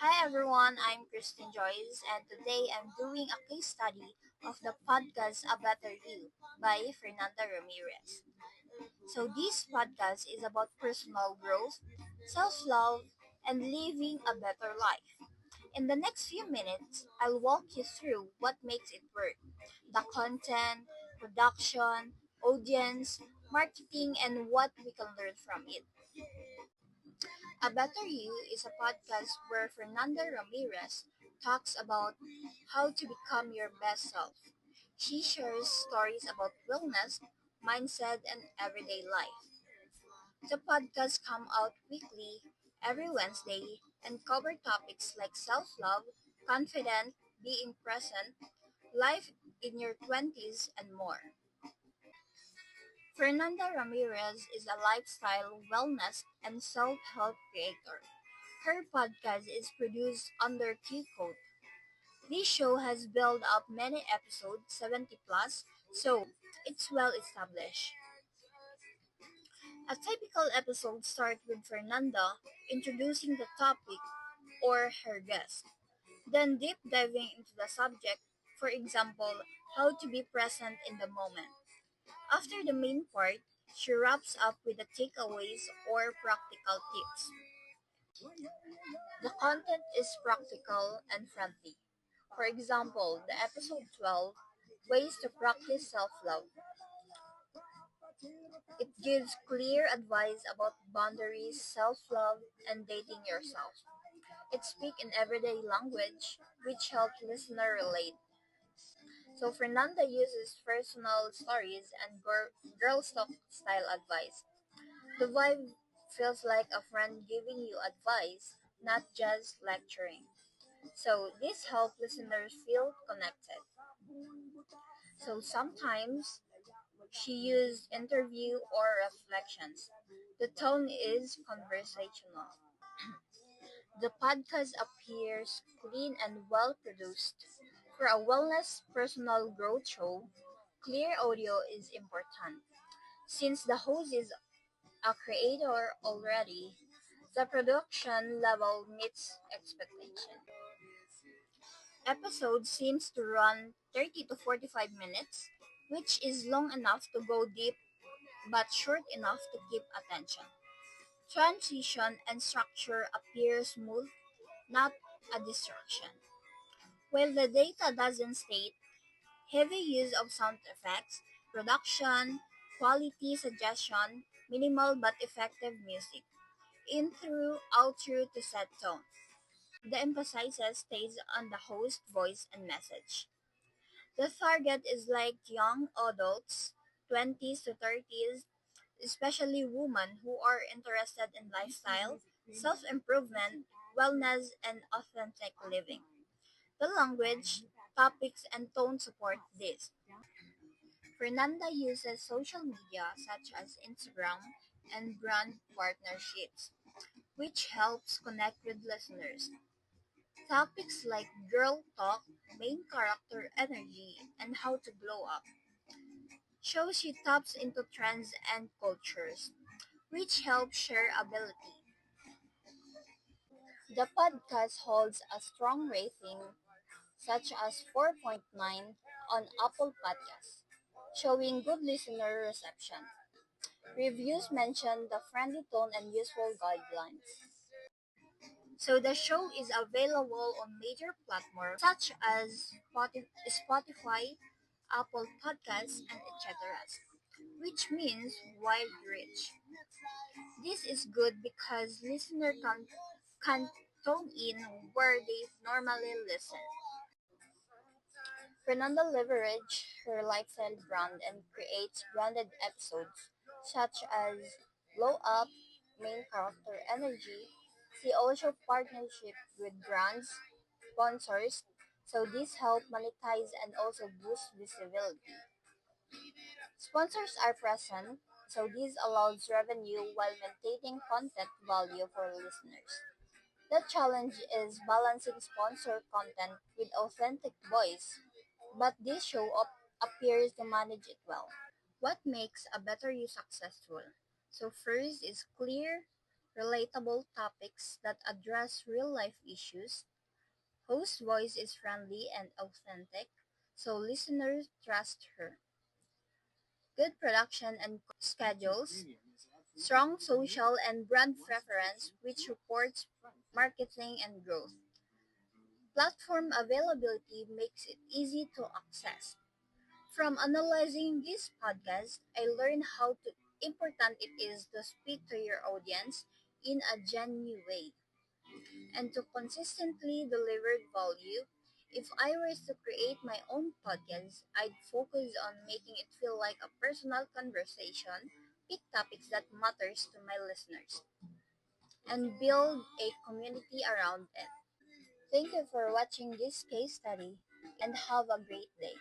Hi everyone, I'm Kristen Joyce, and today I'm doing a case study of the podcast A Better You by Fernanda Ramirez. So, this podcast is about personal growth, self love, and living a better life. In the next few minutes, I'll walk you through what makes it work, the content, production, audience, marketing, and what we can learn from it. A Better You is a podcast where Fernanda Ramirez talks about how to become your best self. She shares stories about wellness, mindset, and everyday life. The podcasts come out weekly, every Wednesday, and cover topics like self love, confidence, being present, life in your 20s, and more. Fernanda Ramirez is a lifestyle, wellness, and self help creator. Her podcast is produced under Q Code. This show has built up many episodes, 70 plus, so it's well established. A typical episode starts with Fernanda introducing the topic or her guest, then deep diving into the subject, for example, how to be present in the moment. After the main part, she wraps up with the takeaways or practical tips. The content is practical and friendly. For example, the episode 12, Ways to Practice Self Love. It gives clear advice about boundaries, self love, and dating yourself. It speaks in everyday language, which helps listener relate. So Fernanda uses personal stories and girl talk style advice. The vibe feels like a friend giving you advice, not just lecturing. So this helps listeners feel connected. So sometimes she used interview or reflections. The tone is conversational. The podcast appears clean and well produced. For a wellness personal growth show, clear audio is important. Since the host is a creator already, the production level meets expectation. Episode seems to run 30 to 45 minutes, which is long enough to go deep but short enough to keep attention. Transition and structure appear smooth, not a distraction. While the data doesn't state heavy use of sound effects, production, quality suggestion, minimal but effective music, intro, outro to set tone. The emphasis stays on the host voice and message. The target is like young adults, 20s to 30s, especially women who are interested in lifestyle, self improvement, wellness, and authentic living. The language, topics, and tone support this. Fernanda uses social media such as Instagram and brand partnerships, which helps connect with listeners. Topics like girl talk, main character energy, and how to glow up show she taps into trends and cultures, which help shareability. The podcast holds a strong rating, such as 4.9 on Apple Podcasts, showing good listener reception. Reviews mention the friendly tone and useful guidelines. So the show is available on major platforms such as Spotify, Apple Podcasts, and etc., which means wide reach. This is good because can tune in where they normally listen. Fernanda leverages her lifestyle brand and creates branded episodes such as Blow Up, Main Character Energy. She also partnership with brands, sponsors, so this help monetize and also boost visibility. Sponsors are present, so this allows revenue while maintaining content value for listeners. The challenge is balancing sponsor content with authentic voice, but this appears to manage it well. What makes a better you successful? So first is clear, relatable topics that address real life issues. Host voice is friendly and authentic, so listeners trust her. Good production and schedules, strong social and brand preference, which supports marketing and growth. Platform availability makes it easy to access. From analyzing this podcast, I learned how to important it is to speak to your audience in a genuine way and to consistently deliver value. If I were to create my own podcast, I'd focus on making it feel like a personal conversation, pick topics that matters to my listeners, and build a community around it. Thank you for watching this case study and have a great day.